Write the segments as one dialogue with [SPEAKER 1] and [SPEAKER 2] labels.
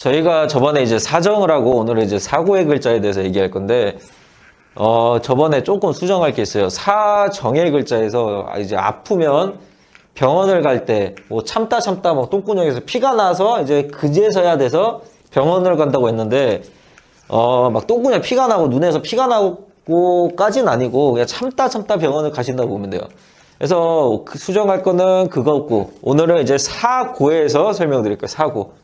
[SPEAKER 1] 저희가 저번에 이제 사정을 하고 오늘은 이제 사고의 글자에 대해서 얘기할 건데, 저번에 조금 수정할 게 있어요. 사정의 글자에서 이제 아프면 병원을 갈 때 뭐 참다 뭐 똥구녕에서 피가 나서 이제 그제서야 돼서 병원을 간다고 했는데, 막 똥구녕 피가 나고 눈에서 피가 나고까지는 아니고 그냥 참다 병원을 가신다고 보면 돼요. 그래서 수정할 거는 그거 없고, 오늘은 이제 사고에서 설명드릴 거예요. 사고.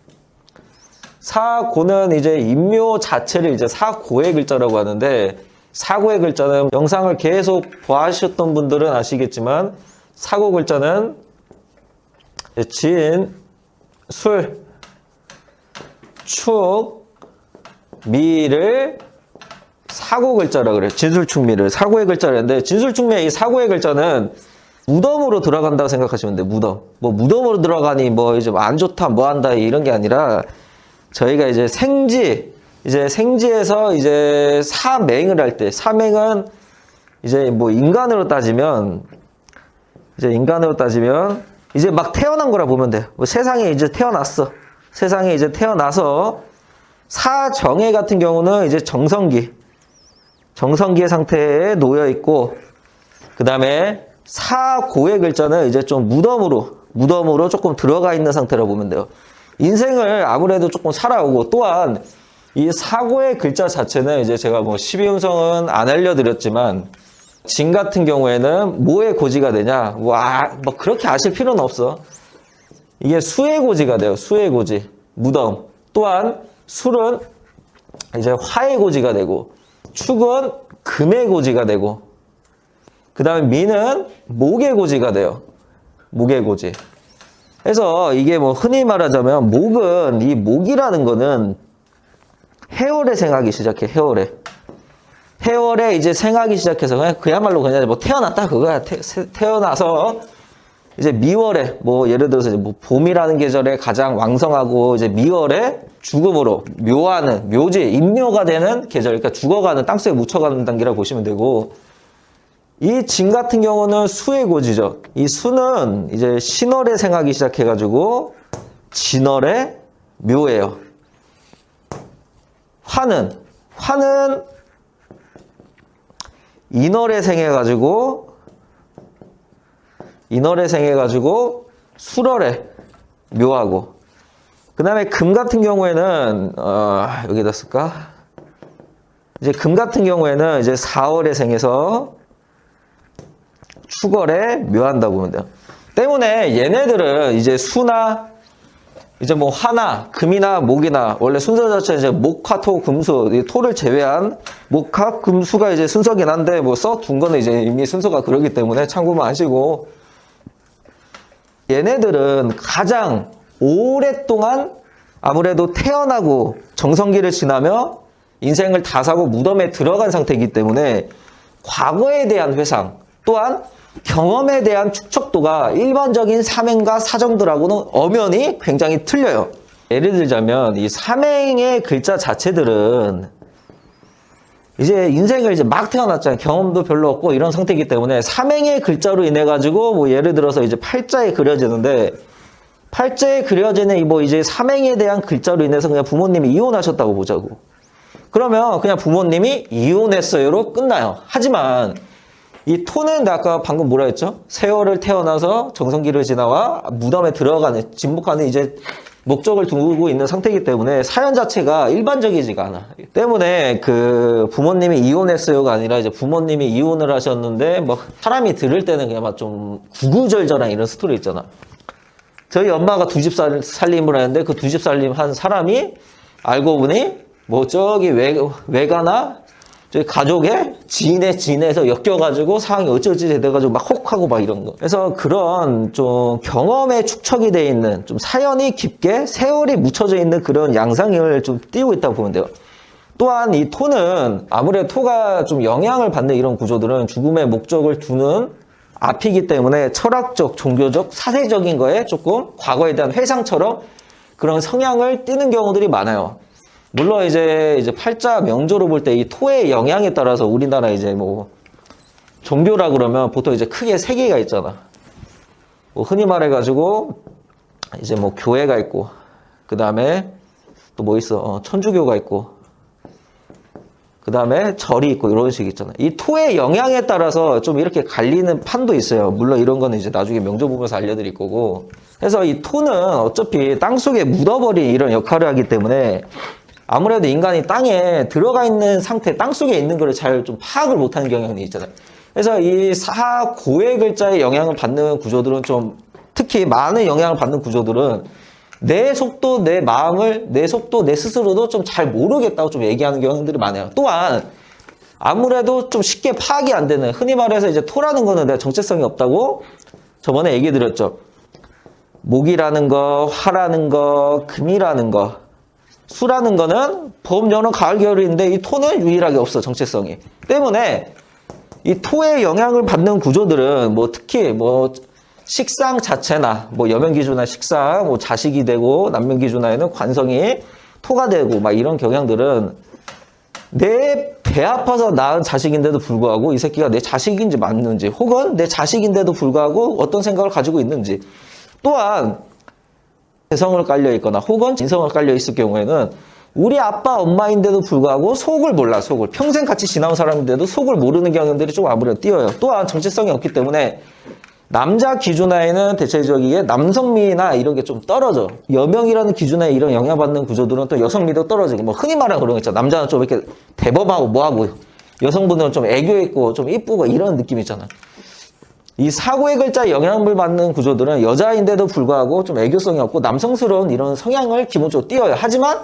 [SPEAKER 1] 사고는 이제 인묘 자체를 이제 사고의 글자라고 하는데, 사고의 글자는 영상을 계속 보아하셨던 분들은 아시겠지만, 사고 글자는 진, 술, 축, 미를 사고 글자라 그래요. 진술축미를 사고의 글자라는데, 진술축미의 이 사고의 글자는 무덤으로 들어간다고 생각하시면 돼요. 무덤. 뭐 무덤으로 들어가니 뭐 이제 안 좋다 뭐 한다 이런 게 아니라, 저희가 이제 생지에서 이제 사맹을 할 때, 사맹은 이제 뭐 인간으로 따지면 이제 막 태어난 거라 보면 돼요. 뭐 세상에 이제 태어났어. 세상에 이제 태어나서, 사정의 같은 경우는 이제 정성기의 상태에 놓여 있고, 그 다음에 사고의 글자는 이제 좀 무덤으로 조금 들어가 있는 상태라고 보면 돼요. 인생을 아무래도 조금 살아오고, 또한 이 사고의 글자 자체는 이제 제가 뭐 12음성은 안 알려드렸지만, 진 같은 경우에는 뭐의 고지가 되냐? 뭐 그렇게 아실 필요는 없어. 이게 수의 고지가 돼요. 수의 고지. 무덤. 또한 술은 이제 화의 고지가 되고, 축은 금의 고지가 되고, 그 다음에 미는 목의 고지가 돼요. 목의 고지. 그래서 이게 뭐 흔히 말하자면 목은, 이 목이라는 거는 해월에 생하기 시작해. 해월에 이제 생하기 시작해서 그야말로 그냥 뭐 태어났다 그거야. 태어나서 이제 미월에 뭐 예를 들어서 이제 뭐 봄이라는 계절에 가장 왕성하고, 이제 미월에 죽음으로 묘하는, 묘지 인묘가 되는 계절, 그러니까 죽어가는, 땅속에 묻혀가는 단계라고 보시면 되고, 이 진 같은 경우는 수의 고지죠. 이 수는 이제 신월에 생하기 시작해가지고 진월에 묘예요. 화는 인월에 생해가지고 술월에 묘하고, 그 다음에 금 같은 경우에는 여기다 쓸까? 이제 금 같은 경우에는 이제 4월에 생해서 축월에 묘한다고 보면 돼요. 때문에 얘네들은 이제 수나 이제 뭐 화나 금이나 목이나, 원래 순서 자체는 이제 목화 토 금수, 이 토를 제외한 목화 금수가 이제 순서긴 한데, 뭐 써둔 거는 이제 이미 순서가 그러기 때문에 참고만 하시고, 얘네들은 가장 오랫동안 아무래도 태어나고 정성기를 지나며 인생을 다 사고 무덤에 들어간 상태이기 때문에, 과거에 대한 회상, 또한 경험에 대한 축적도가 일반적인 사맹과 사정들하고는 엄연히 굉장히 틀려요. 예를 들자면 이 사맹의 글자 자체들은 이제 인생을 이제 막 태어났잖아요. 경험도 별로 없고 이런 상태이기 때문에, 사맹의 글자로 인해 가지고 뭐 예를 들어서 이제 팔자에 그려지는데, 팔자에 그려지는 뭐 이제 사맹에 대한 글자로 인해서 그냥 부모님이 이혼하셨다고 보자고. 그러면 그냥 부모님이 이혼했어요로 끝나요. 하지만 이 토는 아까 방금 뭐라 했죠? 세월을 태어나서 정성기를 지나와 무덤에 들어가는, 진목하는 이제 목적을 두고 있는 상태이기 때문에 사연 자체가 일반적이지가 않아. 때문에 그 부모님이 이혼했어요가 아니라, 이제 부모님이 이혼을 하셨는데 뭐 사람이 들을 때는 그냥 막 좀 구구절절한 이런 스토리 있잖아. 저희 엄마가 두 집 살림을 하는데, 그 두 집 살림 한 사람이 알고 보니 뭐 저기 외가나 저희 가족의 지인에서 엮여가지고 상황이 어쩌지 돼가지고 막 혹하고 막 이런 거. 그래서 그런 좀 경험에 축적이 돼 있는, 좀 사연이 깊게 세월이 묻혀져 있는 그런 양상을 좀 띄우고 있다고 보면 돼요. 또한 이 토는, 아무래도 토가 좀 영향을 받는 이런 구조들은 죽음의 목적을 두는 앞이기 때문에 철학적, 종교적, 사회적인 거에 조금 과거에 대한 회상처럼 그런 성향을 띠는 경우들이 많아요. 물론 이제 팔자 명조로 볼 때 이 토의 영향에 따라서 우리나라 이제 뭐 종교라 그러면 보통 이제 크게 세 개가 있잖아. 뭐 흔히 말해가지고 이제 뭐 교회가 있고, 그 다음에 또 뭐 있어? 천주교가 있고, 그 다음에 절이 있고, 이런 식 있잖아요. 이 토의 영향에 따라서 좀 이렇게 갈리는 판도 있어요. 물론 이런 거는 이제 나중에 명조 보면서 알려드릴 거고. 그래서 이 토는 어차피 땅 속에 묻어버린 이런 역할을 하기 때문에 아무래도 인간이 땅에 들어가 있는 상태, 땅 속에 있는 거를 잘 좀 파악을 못하는 경향이 있잖아요. 그래서 이 사고의 글자의 영향을 받는 구조들은 좀, 특히 많은 영향을 받는 구조들은 내 속도, 내 마음을, 내 속도, 내 스스로도 좀 잘 모르겠다고 좀 얘기하는 경향들이 많아요. 또한 아무래도 좀 쉽게 파악이 안 되는, 흔히 말해서 이제 토라는 거는 내가 정체성이 없다고 저번에 얘기 드렸죠. 목이라는 거, 화라는 거, 금이라는 거, 수라는 거는 봄, 여름, 가을, 겨울인데 이 토는 유일하게 없어, 정체성이. 때문에 이 토의 영향을 받는 구조들은 뭐 특히 뭐 식상 자체나 뭐 여명기준화 식상, 뭐 자식이 되고 남명기준화에는 관성이 토가 되고 막 이런 경향들은 내 배 아파서 낳은 자식인데도 불구하고 이 새끼가 내 자식인지 맞는지, 혹은 내 자식인데도 불구하고 어떤 생각을 가지고 있는지, 또한 개성을 깔려 있거나 혹은 인성을 깔려 있을 경우에는 우리 아빠 엄마인데도 불구하고 속을 몰라. 속을 평생 같이 지나온 사람인데도 속을 모르는 경향들이 좀 아무래도 띄어요. 또한 정체성이 없기 때문에 남자 기준하에는 대체적이게 남성미나 이런 게 좀 떨어져. 여명이라는 기준하에 이런 영향받는 구조들은 또 여성미도 떨어지고, 뭐 흔히 말하는 그런 거 있잖아. 남자는 좀 이렇게 대범하고 뭐하고, 여성분들은 좀 애교 있고 좀 이쁘고 이런 느낌 있잖아. 이 사고의 글자에 영향을 받는 구조들은 여자인데도 불구하고 좀 애교성이 없고 남성스러운 이런 성향을 기본적으로 띄어요. 하지만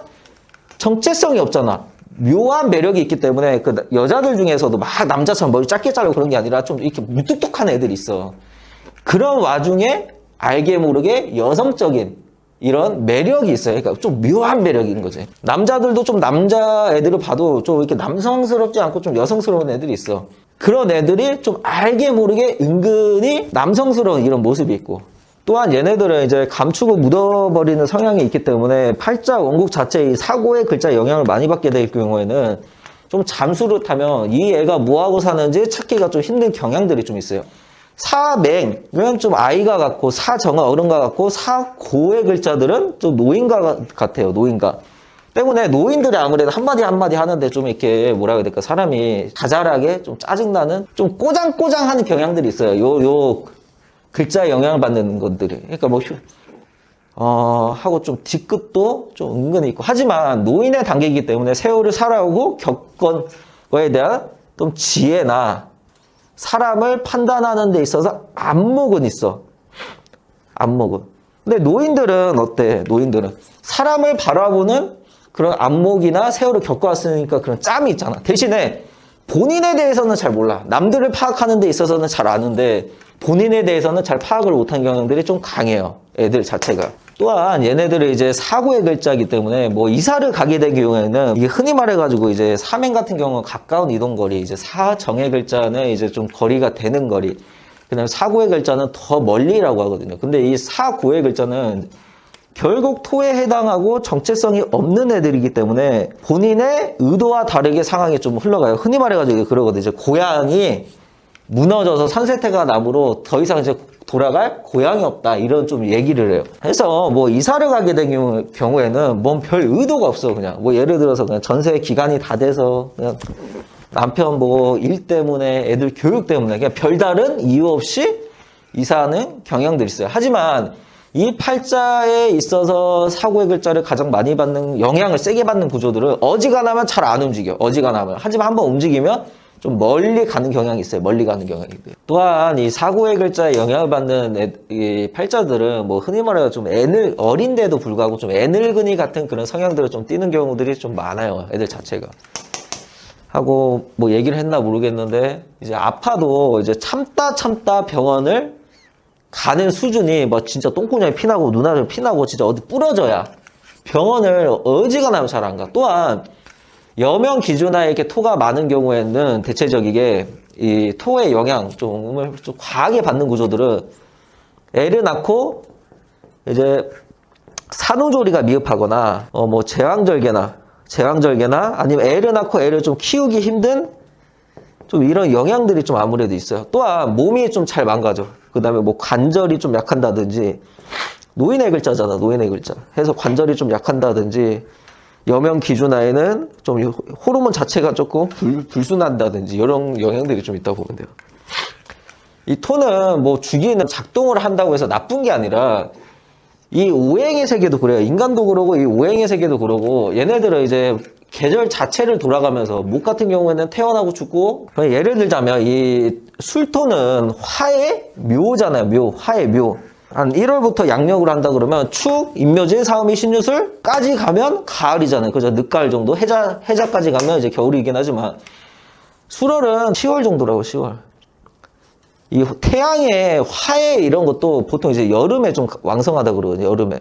[SPEAKER 1] 정체성이 없잖아. 묘한 매력이 있기 때문에 그 여자들 중에서도 막 남자처럼 머리 짧게 자르고 그런 게 아니라 좀 이렇게 무뚝뚝한 애들이 있어. 그런 와중에 알게 모르게 여성적인 이런 매력이 있어요. 그러니까 좀 묘한 매력인 거지. 남자들도 좀 남자 애들을 봐도 좀 이렇게 남성스럽지 않고 좀 여성스러운 애들이 있어. 그런 애들이 좀 알게 모르게 은근히 남성스러운 이런 모습이 있고, 또한 얘네들은 이제 감추고 묻어버리는 성향이 있기 때문에 팔자 원국 자체의 사고의 글자에 영향을 많이 받게 될 경우에는 좀 잠수를 타면 이 애가 뭐하고 사는지 찾기가 좀 힘든 경향들이 좀 있어요. 사맹은 좀 아이가 같고, 사정은 어른과 같고, 사고의 글자들은 좀 노인과 같아요. 노인과. 때문에 노인들이 아무래도 한마디 한마디 하는데 좀 이렇게 뭐라 해야 될까, 사람이 자잘하게 좀 짜증나는, 좀 꼬장꼬장하는 경향들이 있어요. 요 글자에 영향을 받는 것들이. 그러니까 뭐 하고 좀 뒤끝도 좀 은근히 있고. 하지만 노인의 단계이기 때문에 세월을 살아오고 겪은 거에 대한 좀 지혜나 사람을 판단하는 데 있어서 안목은 있어. 안목은. 근데 노인들은 어때? 노인들은 사람을 바라보는 그런 안목이나 세월을 겪어왔으니까 그런 짬이 있잖아. 대신에 본인에 대해서는 잘 몰라. 남들을 파악하는 데 있어서는 잘 아는데 본인에 대해서는 잘 파악을 못한 경향들이 좀 강해요. 애들 자체가. 또한 얘네들은 이제 사고의 글자이기 때문에 뭐 이사를 가게 된 경우에는 이게 흔히 말해가지고 이제 사맹 같은 경우는 가까운 이동거리, 이제 사정의 글자는 이제 좀 거리가 되는 거리, 그다음에 사고의 글자는 더 멀리라고 하거든요. 근데 이 사고의 글자는 결국 토에 해당하고 정체성이 없는 애들이기 때문에 본인의 의도와 다르게 상황이 좀 흘러가요. 흔히 말해가지고 그러거든요. 이제 고향이 무너져서 산세태가 나무로 더 이상 이제 돌아갈 고향이 없다, 이런 좀 얘기를 해요. 그래서 뭐 이사를 가게 된 경우에는 뭔 별 의도가 없어. 그냥 뭐 예를 들어서 그냥 전세 기간이 다 돼서 그냥 남편 뭐 일 때문에, 애들 교육 때문에 그냥 별다른 이유 없이 이사하는 경향들이 있어요. 하지만 이 팔자에 있어서 사고의 글자를 가장 많이 받는, 영향을 세게 받는 구조들은 어지간하면 잘 안 움직여. 어지간하면. 하지만 한번 움직이면 좀 멀리 가는 경향이 있어요. 멀리 가는 경향이 있고요. 또한 이 사고의 글자에 영향을 받는 이 팔자들은 뭐 흔히 말해서 좀 어린데도 불구하고 좀 애늙은이 같은 그런 성향들을 좀 띠는 경우들이 좀 많아요. 애들 자체가. 하고 뭐 얘기를 했나 모르겠는데 이제 아파도 이제 참다 병원을 가는 수준이 뭐 진짜 똥구녕이 피나고 눈알이 피나고 진짜 어디 부러져야 병원을 어지간하면 잘 안 가. 또한 여명 기준하에 이렇게 토가 많은 경우에는 대체적이게 이 토의 영향 좀 과하게 받는 구조들은 애를 낳고 이제 산후조리가 미흡하거나 뭐 제왕절개나 아니면 애를 낳고 애를 좀 키우기 힘든 좀 이런 영향들이 좀 아무래도 있어요. 또한 몸이 좀 잘 망가져. 그 다음에 뭐 관절이 좀 약한다든지, 노인의 글자잖아, 노인의 글자. 해서 관절이 좀 약한다든지, 여명 기준하에는 좀 호르몬 자체가 조금 불순한다든지 이런 영향들이 좀 있다고 보면 돼요. 이 토는 뭐 주기는 작동을 한다고 해서 나쁜 게 아니라 이 오행의 세계도 그래요. 인간도 그러고 이 오행의 세계도 그러고 얘네들은 이제 계절 자체를 돌아가면서 목 같은 경우에는 태어나고 죽고 예를 들자면 이 술토는 화의 묘잖아요. 묘, 화의 묘. 한 1월부터 양력으로 한다 그러면 축, 임묘진, 사음이, 신유술까지 가면 가을이잖아요. 그죠? 늦가을 정도. 해자까지 가면 이제 겨울이긴 하지만 술월은 10월 정도라고 10월. 이 태양의 화해 이런 것도 보통 이제 여름에 좀 왕성하다 그러거든요. 여름에.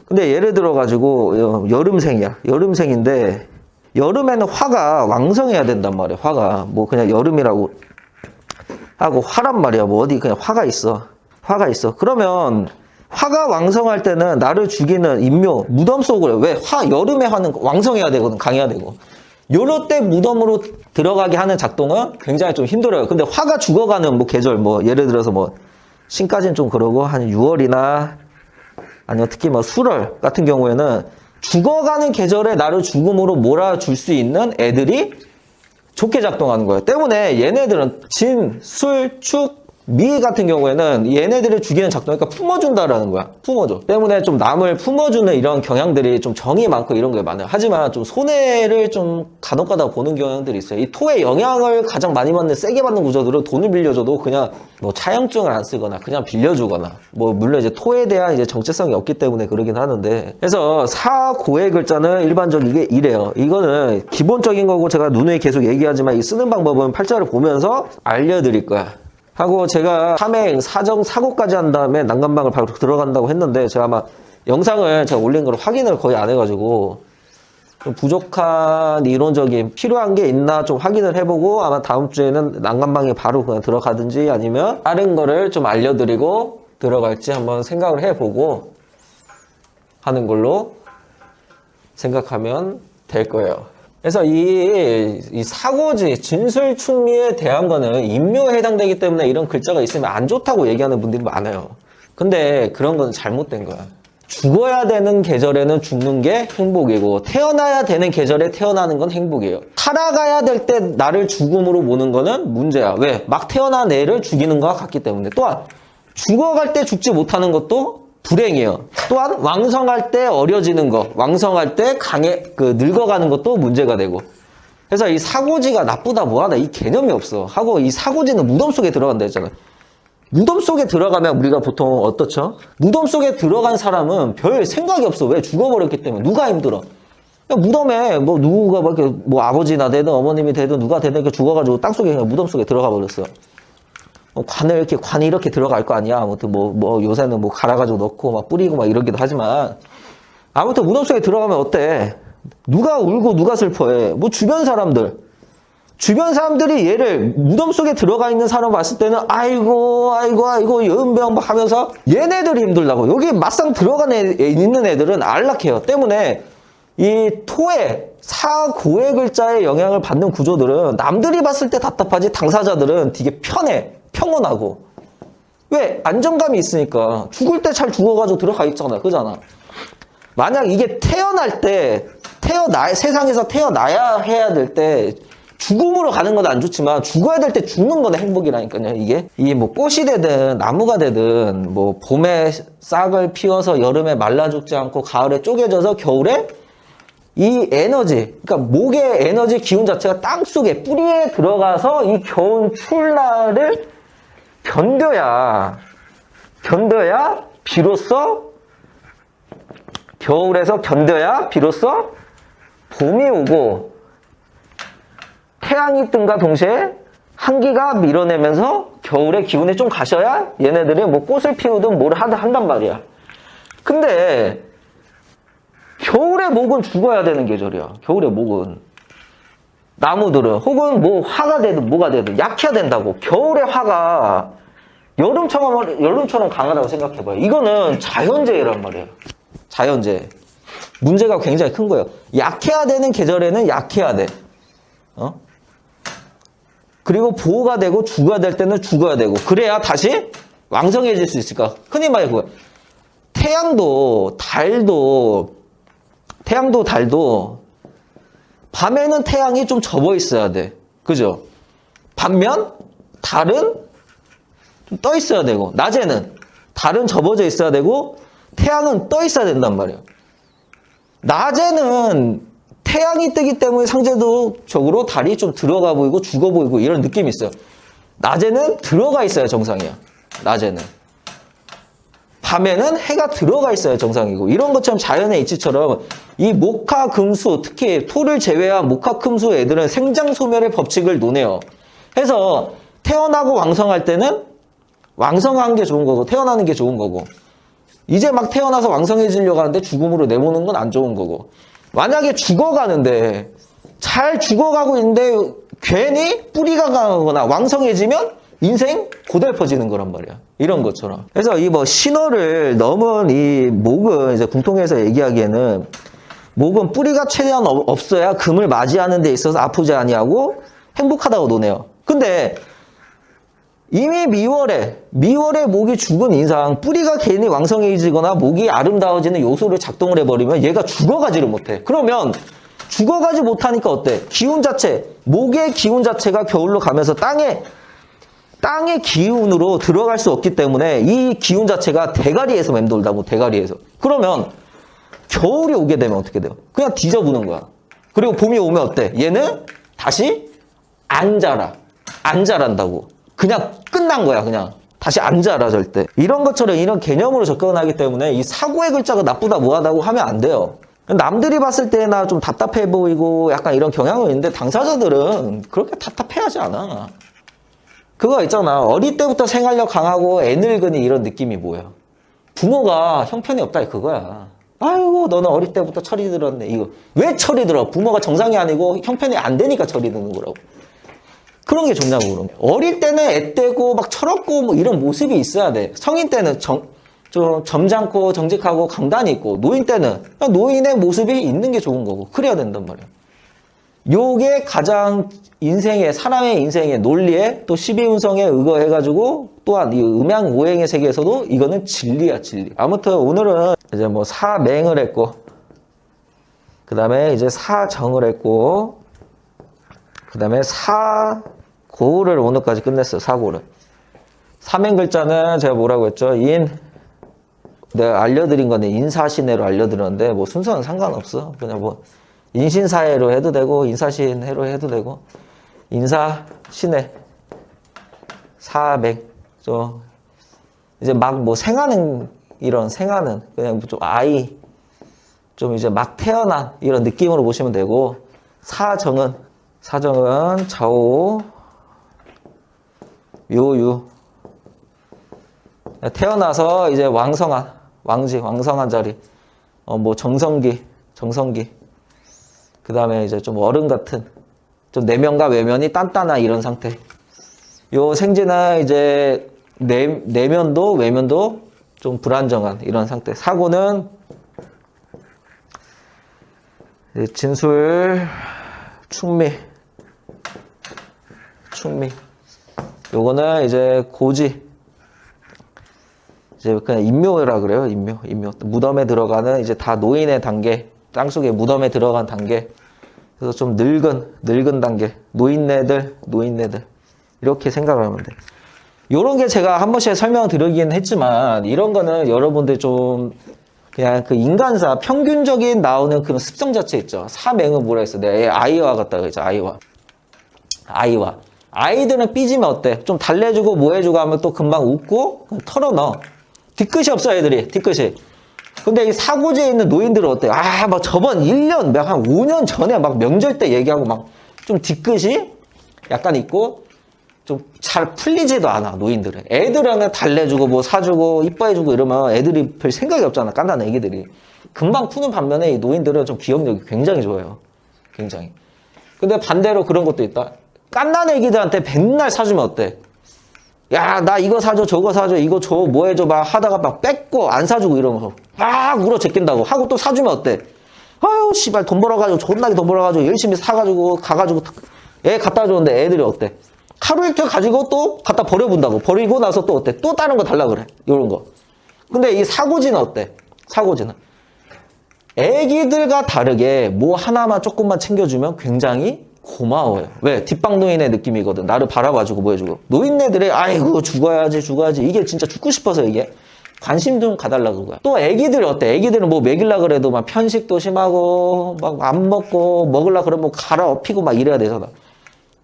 [SPEAKER 1] 근데 예를 들어 가지고 여름생이야. 여름생인데 여름에는 화가 왕성해야 된단 말이야. 화가 뭐 그냥 여름이라고 하고 화란 말이야. 뭐 어디 그냥 화가 있어. 화가 있어. 그러면 화가 왕성할 때는 나를 죽이는 인묘 무덤 속으로 왜 여름에 화는 왕성해야 되거든. 강해야 되고. 요럴 때 무덤으로 들어가게 하는 작동은 굉장히 좀 힘들어요. 근데 화가 죽어가는 뭐 계절 뭐 예를 들어서 뭐 신까지는 좀 그러고 한 6월이나 아니면 특히 뭐 술월 같은 경우에는 죽어가는 계절에 나를 죽음으로 몰아줄 수 있는 애들이 좋게 작동하는 거예요. 때문에 얘네들은 진, 술, 축, 미 같은 경우에는 얘네들을 죽이는 작동이니까 품어준다라는 거야. 품어줘. 때문에 좀 남을 품어주는 이런 경향들이 좀 정이 많고 이런 게 많아요. 하지만 좀 손해를 좀 간혹가다 보는 경향들이 있어요. 이 토의 영향을 가장 많이 받는 세게 받는 구조들은 돈을 빌려줘도 그냥 뭐 차용증을 안 쓰거나 그냥 빌려주거나 뭐 물론 이제 토에 대한 이제 정체성이 없기 때문에 그러긴 하는데 그래서 사고의 글자는 일반적이게 이래요. 이거는 기본적인 거고 제가 누누이 계속 얘기하지만 이 쓰는 방법은 팔자를 보면서 알려드릴 거야. 하고 제가 삼행, 사정, 사고까지 한 다음에 난간방을 바로 들어간다고 했는데 제가 아마 영상을 제가 올린 걸 확인을 거의 안 해가지고 좀 부족한 이론적인 필요한 게 있나 좀 확인을 해보고 아마 다음 주에는 난간방에 바로 그냥 들어가든지 아니면 다른 거를 좀 알려드리고 들어갈지 한번 생각을 해보고 하는 걸로 생각하면 될 거예요. 그래서 이 사고지, 진술충미에 대한 거는 인묘에 해당되기 때문에 이런 글자가 있으면 안 좋다고 얘기하는 분들이 많아요. 근데 그런 건 잘못된 거야. 죽어야 되는 계절에는 죽는 게 행복이고 태어나야 되는 계절에 태어나는 건 행복이에요. 살아가야 될 때 나를 죽음으로 모는 거는 문제야. 왜? 막 태어난 애를 죽이는 거와 같기 때문에. 또한 죽어갈 때 죽지 못하는 것도 불행이에요. 또한 왕성할 때 어려지는 거, 왕성할 때 늙어가는 것도 문제가 되고. 그래서 이 사고지가 나쁘다 뭐하다 이 개념이 없어. 하고 이 사고지는 무덤 속에 들어간다 했잖아요. 무덤 속에 들어가면 우리가 보통 어떻죠? 무덤 속에 들어간 사람은 별 생각이 없어. 왜? 죽어버렸기 때문에. 누가 힘들어? 무덤에 뭐 누가 막 이렇게 뭐 아버지나 되든 어머님이 되든 누가 되든 이렇게 죽어가지고 땅속에 그냥 무덤 속에 들어가 버렸어. 관이 이렇게 들어갈 거 아니야. 아무튼 뭐 요새는 뭐 갈아가지고 넣고 막 뿌리고 막 이러기도 하지만 아무튼 무덤 속에 들어가면 어때? 누가 울고 누가 슬퍼해? 뭐 주변 사람들이 얘를 무덤 속에 들어가 있는 사람 봤을 때는 아이고 연병 막 하면서 얘네들이 힘들다고. 여기 막상 들어간 있는 애들은 안락해요. 때문에 이 토의 사고의 글자의 영향을 받는 구조들은 남들이 봤을 때 답답하지 당사자들은 되게 편해. 평온하고. 왜? 안정감이 있으니까. 죽을 때 잘 죽어가지고 들어가 있잖아. 그잖아. 만약 이게 태어날 때, 세상에서 태어나야 해야 될 때, 죽음으로 가는 건 안 좋지만, 죽어야 될 때 죽는 건 행복이라니까요, 이게. 이게 뭐 꽃이 되든, 나무가 되든, 뭐 봄에 싹을 피워서 여름에 말라 죽지 않고, 가을에 쪼개져서 겨울에 이 에너지, 그러니까 목의 에너지 기운 자체가 땅 속에, 뿌리에 들어가서 이 겨운 출날을 견뎌야 비로소 겨울에서 견뎌야 비로소 봄이 오고 태양이 뜬과 동시에 한기가 밀어내면서 겨울의 기운이 좀 가셔야 얘네들이 뭐 꽃을 피우든 뭘 한단 말이야. 근데 겨울의 목은 죽어야 되는 계절이야. 겨울의 목은. 나무들은 혹은 뭐 화가 되든 뭐가 되든 약해야 된다고. 겨울의 화가 여름처럼 강하다고 생각해봐요. 이거는 자연재해란 말이에요. 자연재해. 문제가 굉장히 큰 거예요. 약해야 되는 계절에는 약해야 돼. 그리고 보호가 되고 죽어야 될 때는 죽어야 되고. 그래야 다시 왕성해질 수 있을까? 흔히 말해 그거예요. 태양도 달도 태양도 달도 밤에는 태양이 좀 접어 있어야 돼. 그죠? 반면 달은 좀 떠 있어야 되고, 낮에는 달은 접어져 있어야 되고, 태양은 떠 있어야 된단 말이에요. 낮에는 태양이 뜨기 때문에 상대적으로 달이 좀 들어가 보이고 죽어 보이고 이런 느낌이 있어요. 낮에는 들어가 있어야 정상이야. 낮에는. 밤에는 해가 들어가 있어야 정상이고, 이런 것처럼 자연의 이치처럼 이 목화 금수, 특히 토를 제외한 목화 금수 애들은 생장 소멸의 법칙을 논해요. 해서 태어나고 왕성할 때는 왕성한 게 좋은 거고 태어나는 게 좋은 거고, 이제 막 태어나서 왕성해지려고 하는데 죽음으로 내보는 건 안 좋은 거고, 만약에 죽어가는데 잘 죽어가고 있는데 괜히 뿌리가 강하거나 왕성해지면 인생 고달퍼지는 거란 말이야. 이런 것처럼. 그래서 이 뭐 신호를 넘은 이 목은 이제 궁통에서 얘기하기에는 목은 뿌리가 최대한 없어야 금을 맞이하는 데 있어서 아프지 아니하고 행복하다고 논해요. 근데 이미 미월에 목이 죽은 이상 뿌리가 괜히 왕성해지거나 목이 아름다워지는 요소를 작동을 해버리면 얘가 죽어가지를 못해. 그러면 죽어가지 못하니까 어때? 기운 자체, 목의 기운 자체가 겨울로 가면서 땅의 기운으로 들어갈 수 없기 때문에 이 기운 자체가 대가리에서 맴돌다고, 대가리에서. 그러면 겨울이 오게 되면 어떻게 돼요? 그냥 뒤져보는 거야. 그리고 봄이 오면 어때? 얘는 다시 안 자라. 안 자란다고. 그냥 끝난 거야, 그냥. 다시 안 자라, 절대. 이런 것처럼 이런 개념으로 접근하기 때문에 이 사고의 글자가 나쁘다 뭐하다고 하면 안 돼요. 남들이 봤을 때나 좀 답답해 보이고 약간 이런 경향은 있는데 당사자들은 그렇게 답답해하지 않아. 그거 있잖아. 어릴 때부터 생활력 강하고 애 늙은이 이런 느낌이 뭐야? 부모가 형편이 없다 그거야. 아이고 너는 어릴 때부터 철이 들었네. 이거 왜 철이 들어? 부모가 정상이 아니고 형편이 안 되니까 철이 드는 거라고. 그런 게 좋냐고 그런 게. 어릴 때는 애떼고 막 철없고 뭐 이런 모습이 있어야 돼. 성인 때는 좀 점잖고 정직하고 강단이 있고, 노인 때는 그냥 노인의 모습이 있는 게 좋은 거고 그래야 된단 말이야. 요게 가장 사람의 인생의 논리에 또 12운성에 의거해가지고 또한 이 음양오행의 세계에서도 이거는 진리야, 진리. 아무튼 오늘은 이제 뭐 사맹을 했고, 그 다음에 이제 사정을 했고, 그 다음에 사고를 오늘까지 끝냈어요, 사고를. 사맹 글자는 제가 뭐라고 했죠? 내가 알려드린 거는 인사신해로 알려드렸는데, 뭐 순서는 상관없어. 그냥 뭐 인신사해로 해도 되고 인사신해로 해도 되고, 인사신해 사맹 이제 막 뭐 생하는 그냥 좀 아이 좀 이제 막 태어난 이런 느낌으로 보시면 되고, 사정은 좌우 묘유, 태어나서 이제 왕성한 자리, 뭐 정성기, 그 다음에 이제 좀 어른 같은, 좀 내면과 외면이 단단한 이런 상태. 요 생지는 이제 내면도 외면도 좀 불안정한 이런 상태. 사고는 진술, 충미. 요거는 이제 고지. 이제 그냥 인묘라 그래요. 인묘. 무덤에 들어가는 이제 다 노인의 단계. 땅속에 무덤에 들어간 단계. 그래서 좀 늙은 단계. 노인네들. 이렇게 생각을 하면 돼. 요런 게 제가 한 번씩 설명을 드리긴 했지만, 이런 거는 여러분들 좀 그냥 그 인간사 평균적인 나오는 그런 습성 자체 있죠. 사맹은 뭐라 했어? 내가 아이와 같다 그랬죠. 아이와. 아이들은 삐지면 어때? 좀 달래주고 뭐 해주고 하면 또 금방 웃고 털어넣어. 뒤끝이 없어, 애들이. 뒤끝이. 근데 이 사고지에 있는 노인들은 어때? 막 저번 1년, 한 5년 전에 막 명절 때 얘기하고 막 좀 뒤끝이 약간 있고, 좀 잘 풀리지도 않아, 노인들은. 애들은 그냥 달래주고 뭐 사주고 이뻐해주고 이러면 애들이 별 생각이 없잖아, 깐난 애기들이. 금방 푸는 반면에 이 노인들은 좀 기억력이 굉장히 좋아요. 굉장히. 근데 반대로 그런 것도 있다. 깐난 애기들한테 맨날 사주면 어때? 야, 나 이거 사줘, 저거 사줘, 이거 줘, 뭐 해줘, 막 하다가 막 뺏고 안 사주고 이러면서 막 울어 제낀다고 하고 또 사주면 어때? 아유, 씨발, 돈 벌어가지고, 존나게 돈 벌어가지고, 열심히 사가지고, 가가지고, 애 갖다 줬는데 애들이 어때? 하루 이틀 가지고 또 갖다 버려본다고. 버리고 나서 또 어때? 또 다른 거 달라 그래. 이런 거. 근데 이 사고지는 어때? 사고지는. 애기들과 다르게 뭐 하나만 조금만 챙겨주면 굉장히 고마워요. 왜? 뒷방 노인의 느낌이거든. 나를 바라봐주고 뭐 해주고. 노인네들이 아이고 죽어야지 이게 진짜 죽고 싶어서 이게 관심 좀 가달라고 그거야. 또 애기들이 어때? 애기들은 뭐 먹이려 그래도 막 편식도 심하고 막 안 먹고 먹으려 그러면 뭐 갈아 엎히고 막 이래야 되잖아.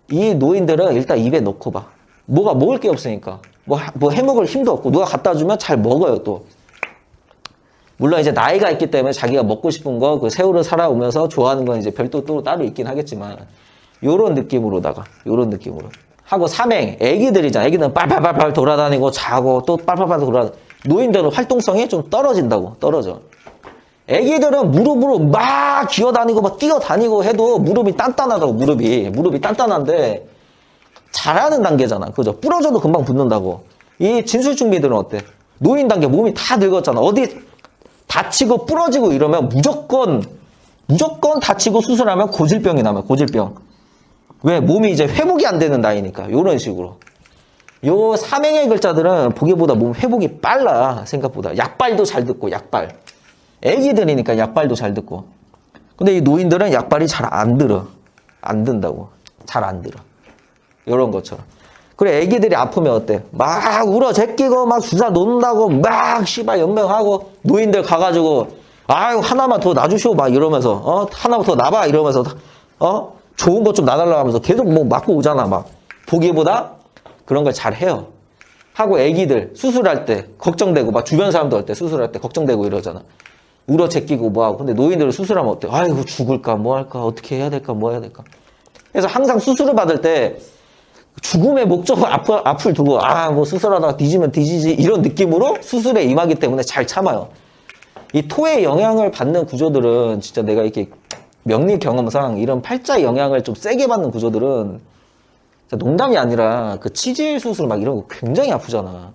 [SPEAKER 1] 이 노인들은 일단 입에 넣고 봐. 뭐가 먹을 게 없으니까. 뭐 해먹을 힘도 없고 누가 갖다 주면 잘 먹어요 또. 물론 이제 나이가 있기 때문에 자기가 먹고 싶은 거 그 세월을 살아오면서 좋아하는 건 이제 별도 또 따로 있긴 하겠지만 요런 느낌으로다가 요런 느낌으로 하고 삼행 애기들이잖아. 애기들은 빨빨빨빨 돌아다니고 자고 또 빨빨빨 돌아다니고 노인들은 활동성이 좀 떨어진다고 떨어져. 애기들은 무릎으로 막 기어다니고 막 뛰어다니고 해도 무릎이 단단하다고. 무릎이 단단한데 잘하는 단계잖아. 그죠? 부러져도 금방 붙는다고. 이 진술중비들은 어때? 노인 단계 몸이 다 늙었잖아. 어디 다치고 부러지고 이러면 무조건 다치고 수술하면 고질병이 나면 고질병. 왜? 몸이 이제 회복이 안 되는 나이니까. 요런 식으로. 요 삼행의 글자들은 보기보다 몸 회복이 빨라. 생각보다. 약발도 잘 듣고 약발. 애기들이니까 약발도 잘 듣고. 근데 이 노인들은 약발이 잘 안 들어. 안 든다고. 잘 안 들어. 요런 것처럼. 그래 애기들이 아프면 어때? 막 울어 제끼고 막 주사 놓는다고 막 씨발 연명하고 노인들 가가지고 아유 하나만 더 놔주시오 막 이러면서 하나만 더 놔봐 이러면서 좋은 것 좀 놔달라고 하면서 계속 뭐 맞고 오잖아. 막 보기보다 그런 걸 잘 해요. 하고 애기들 수술할 때 걱정되고 막 주변 사람도 할 때 수술할 때 걱정되고 이러잖아. 울어 제끼고 뭐하고. 근데 노인들은 수술하면 어때? 아이고 죽을까 뭐 할까 어떻게 해야 될까 뭐 해야 될까. 그래서 항상 수술을 받을 때 죽음의 목적을 앞을 두고 뭐 수술하다가 뒤지면 뒤지지 이런 느낌으로 수술에 임하기 때문에 잘 참아요. 이 토의 영향을 받는 구조들은 진짜 내가 이렇게 명리 경험상 이런 팔자의 영향을 좀 세게 받는 구조들은 진짜 농담이 아니라 그 치질 수술 막 이런 거 굉장히 아프잖아.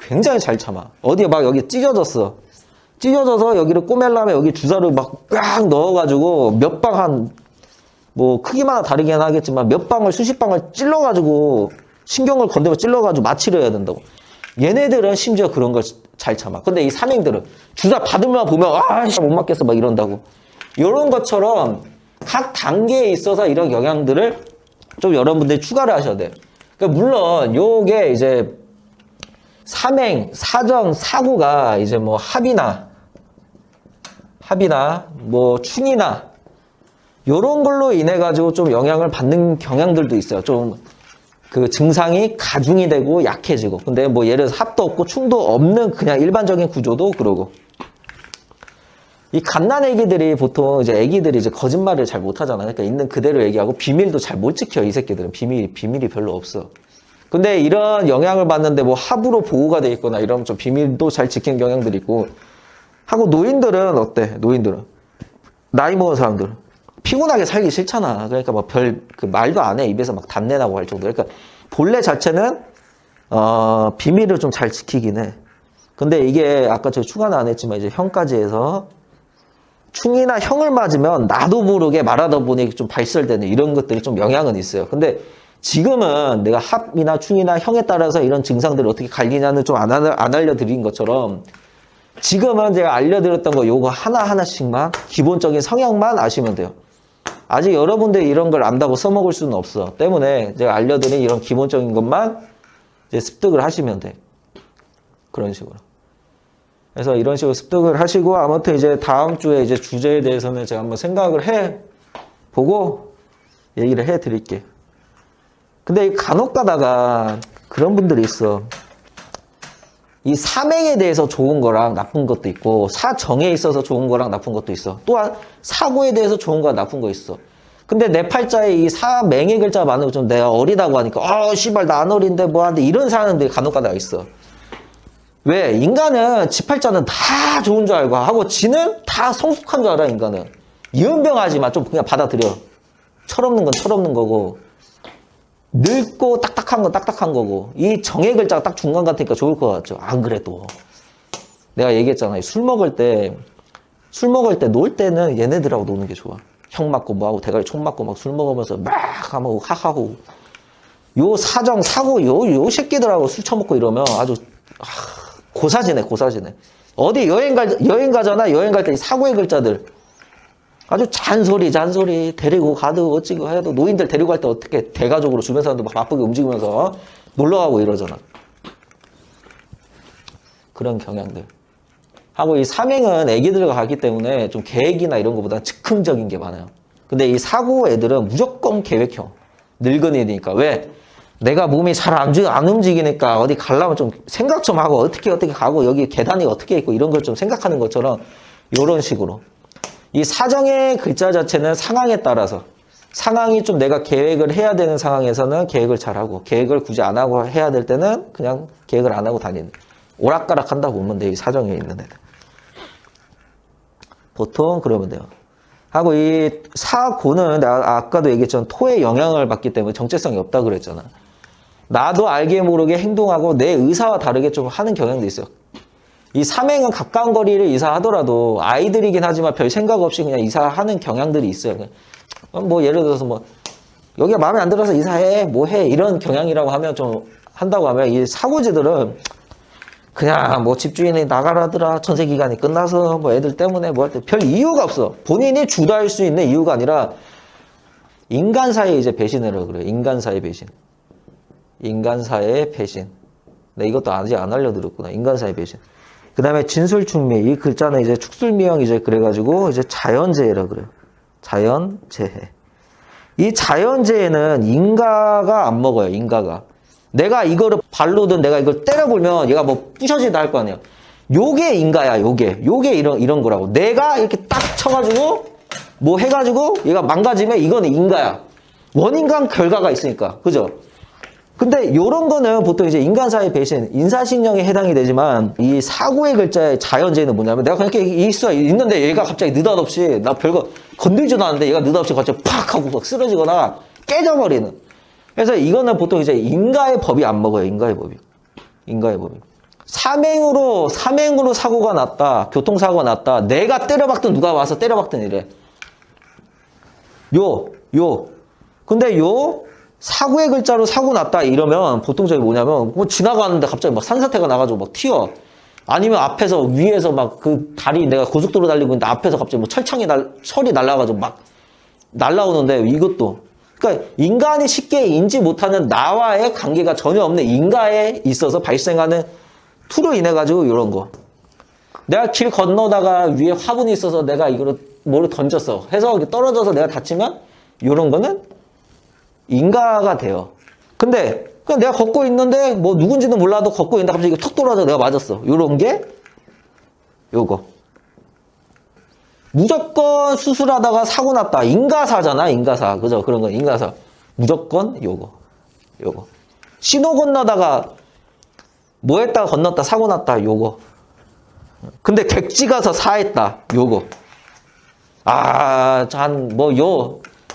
[SPEAKER 1] 굉장히 잘 참아. 어디에 막 여기 찢어져서 여기를 꼬매려면 여기 주사를 막 꽉 넣어가지고 몇 방 뭐 크기마다 다르긴 하겠지만 몇 방을 수십 방을 찔러가지고 신경을 건드려 찔러가지고 마취를 해야 된다고. 얘네들은 심지어 그런 걸 잘 참아. 근데 이 삼행들은 주사 받으면 보면 못 맞겠어 막 이런다고. 이런 것처럼 각 단계에 있어서 이런 영향들을 좀 여러분들이 추가를 하셔야 돼. 그러니까 물론 요게 이제 삼행, 사정, 사구가 이제 뭐 합이나 뭐 충이나 요런 걸로 인해 가지고 좀 영향을 받는 경향들도 있어요. 좀 그 증상이 가중이 되고 약해지고. 근데 뭐 예를 들어서 합도 없고 충도 없는 그냥 일반적인 구조도 그러고. 이 갓난 애기들이 보통 이제 애기들이 이제 거짓말을 잘 못하잖아요. 그러니까 있는 그대로 얘기하고 비밀도 잘 못 지켜. 이 새끼들은 비밀이 별로 없어. 근데 이런 영향을 받는데 뭐 합으로 보호가 돼 있거나 이러면 좀 비밀도 잘 지키는 경향들이 있고. 하고 노인들은 어때? 노인들은 나이 먹은 사람들은 피곤하게 살기 싫잖아. 그러니까 막 그 말도 안 해. 입에서 막 단내 나고 할 정도. 그러니까 본래 자체는 비밀을 좀 잘 지키긴 해. 근데 이게 아까 저 추가는 안 했지만 이제 형까지 해서 충이나 형을 맞으면 나도 모르게 말하다 보니 좀 발설되는 이런 것들이 좀 영향은 있어요. 근데 지금은 내가 합이나 충이나 형에 따라서 이런 증상들을 어떻게 갈리냐는 좀 안 알려드린 것처럼 지금은 제가 알려드렸던 거 요거 하나하나씩만 기본적인 성향만 아시면 돼요. 아직 여러분들이 이런 걸 안다고 써먹을 수는 없어. 때문에 제가 알려드린 이런 기본적인 것만 이제 습득을 하시면 돼. 그런 식으로. 그래서 이런 식으로 습득을 하시고 아무튼 이제 다음 주에 이제 주제에 대해서는 제가 한번 생각을 해보고 얘기를 해드릴게. 근데 간혹 가다가 그런 분들이 있어. 이 삼행에 대해서 좋은 거랑 나쁜 것도 있고 사정에 있어서 좋은 거랑 나쁜 것도 있어. 또한 사고에 대해서 좋은 거랑 나쁜 거 있어. 근데 내 팔자에 이 사맹의 글자가 많은 거 좀 내가 어리다고 하니까 씨발 나 안 어린데 뭐 하는데 이런 사람들이 간혹 가다가 있어. 왜? 인간은 지 팔자는 다 좋은 줄 알고 하고 지는 다 성숙한 줄 알아. 인간은 이은병하지만 좀 그냥 받아들여. 철없는 건 철없는 거고 늙고 딱딱한 건 딱딱한 거고 이 정의 글자가 딱 중간 같으니까 좋을 것 같죠. 안 그래도 내가 얘기했잖아요. 술 먹을 때 놀 때는 얘네들하고 노는 게 좋아. 형 맞고 뭐하고 대가리 총 맞고 막 술 먹으면서 막 하고 하하고 요 사정 사고 요 새끼들하고 술 처먹고 이러면 아주 고사지네. 어디 여행 가잖아. 여행 갈 때 사고의 글자들. 아주 잔소리 데리고 가도 어찌고 해도 노인들 데리고 갈 때 어떻게 대가족으로 주변 사람들 막 바쁘게 움직이면서 놀러 가고 이러잖아. 그런 경향들. 하고 이 삼행은 애기들과 가기 때문에 좀 계획이나 이런 것보다 즉흥적인 게 많아요. 근데 이 사고 애들은 무조건 계획형. 늙은이니까. 왜? 내가 몸이 잘 안 움직이니까 어디 가려면 좀 생각 좀 하고 어떻게 가고 여기 계단이 어떻게 있고 이런 걸 좀 생각하는 것처럼 이런 식으로. 이 사정의 글자 자체는 상황에 따라서 상황이 좀 내가 계획을 해야 되는 상황에서는 계획을 잘하고 계획을 굳이 안 하고 해야 될 때는 그냥 계획을 안 하고 다니는 오락가락 한다고 보면 돼. 이 사정에 있는 애들. 보통 그러면 돼요. 하고 이 사고는 내가 아까도 얘기했지만 토의 영향을 받기 때문에 정체성이 없다고 그랬잖아. 나도 알게 모르게 행동하고 내 의사와 다르게 좀 하는 경향도 있어요. 이 삼행은 가까운 거리를 이사하더라도 아이들이긴 하지만 별 생각 없이 그냥 이사하는 경향들이 있어요. 뭐 예를 들어서 뭐 여기가 마음에 안 들어서 이사해 뭐 해 이런 경향이라고 하면 좀 한다고 하면 이 사고지들은 그냥 뭐 집주인이 나가라더라 전세 기간이 끝나서 뭐 애들 때문에 뭐 할 때 별 이유가 없어. 본인이 주도할 수 있는 이유가 아니라 인간사의 이제 배신이라고 그래요. 인간사의 배신. 인간사의 배신. 네, 이것도 아직 안 알려드렸구나. 인간사의 배신. 그 다음에 진술충미. 이 글자는 이제 축술미형 이제 그래가지고 이제 자연재해라 그래요. 자연재해. 이 자연재해는 인가가 안 먹어요. 인가가. 내가 이거를 발로든 내가 이걸 때려보면 얘가 뭐 부셔지다 할 거 아니야. 요게 인가야. 요게 이런 거라고. 내가 이렇게 딱 쳐가지고 뭐 해가지고 얘가 망가지면 이거는 인가야. 원인과 결과가 있으니까. 그죠? 근데 요런 거는 보통 이제 인간사의 배신, 인사신령에 해당이 되지만 이 사고의 글자의 자연재해는 뭐냐면 내가 그냥 이렇게 있는데 얘가 갑자기 느닷없이 나 별거 건들지도 않았는데 얘가 느닷없이 갑자기 팍 하고 막 쓰러지거나 깨져버리는. 그래서 이거는 보통 이제 인가의 법이 안 먹어요. 인가의 법이. 삼행으로 사고가 났다. 교통사고가 났다. 내가 때려박든 누가 와서 때려박든 이래. 근데 사고의 글자로 사고 났다 이러면 보통 저기 뭐냐면 뭐 지나가는데 갑자기 막 산사태가 나가지고 막 튀어. 아니면 앞에서 위에서 막 그 다리 내가 고속도로 달리고 있는데 앞에서 갑자기 뭐 철이 날아가지고 막 날아오는데 이것도 그러니까 인간이 쉽게 인지 못하는 나와의 관계가 전혀 없는 인가에 있어서 발생하는 투로 인해 가지고 이런 거. 내가 길 건너다가 위에 화분이 있어서 내가 이거를 뭐를 던졌어. 해서 떨어져서 내가 다치면 이런 거는 인가가 돼요. 근데 그냥 내가 걷고 있는데 뭐 누군지는 몰라도 걷고 있는데 갑자기 턱 돌아서 내가 맞았어. 요런 게 요거. 무조건 수술하다가 사고 났다. 인가사잖아. 인가사. 그죠? 그런 건 인가사. 무조건 요거. 신호 건너다가 뭐 했다가 건넜다 사고 났다. 요거. 근데 객지 가서 사했다. 요거.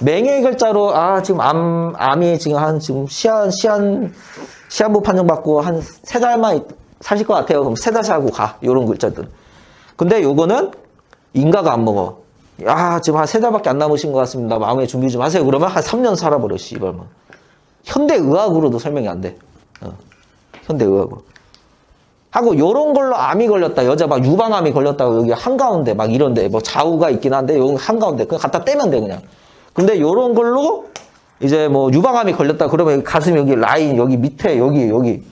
[SPEAKER 1] 맹의 글자로 지금 암이 지금 시한부 판정 받고 한 3달만 사실 것 같아요. 그럼 3달 살고 가. 요런 글자들. 근데 요거는 인가가 안 먹어. 지금 한 3달밖에 안 남으신 것 같습니다. 마음의 준비 좀 하세요. 그러면 한 3년 살아버려. 씨발만. 현대의학으로도 설명이 안 돼. 현대의학으로. 하고 요런 걸로 암이 걸렸다. 여자 막 유방암이 걸렸다고 여기 한가운데 막 이런데 뭐 좌우가 있긴 한데 여기 한가운데 그냥 갖다 떼면 돼 그냥. 근데 요런 걸로 이제 뭐 유방암이 걸렸다 그러면 가슴 여기 라인 여기 밑에 여기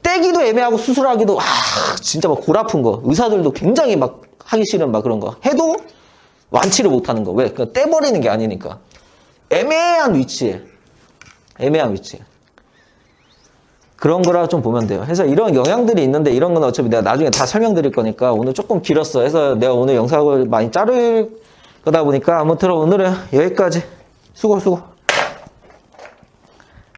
[SPEAKER 1] 떼기도 애매하고 수술하기도 진짜 막 골 아픈 거. 의사들도 굉장히 막 하기 싫은 막 그런 거 해도 완치를 못 하는 거. 왜? 그냥 떼버리는 게 아니니까. 애매한 위치에 그런 거라 좀 보면 돼요. 그래서 이런 영향들이 있는데 이런 건 어차피 내가 나중에 다 설명드릴 거니까 오늘 조금 길었어. 해서 내가 오늘 영상을 많이 자를 거다 보니까 아무튼 오늘은 여기까지. 수고.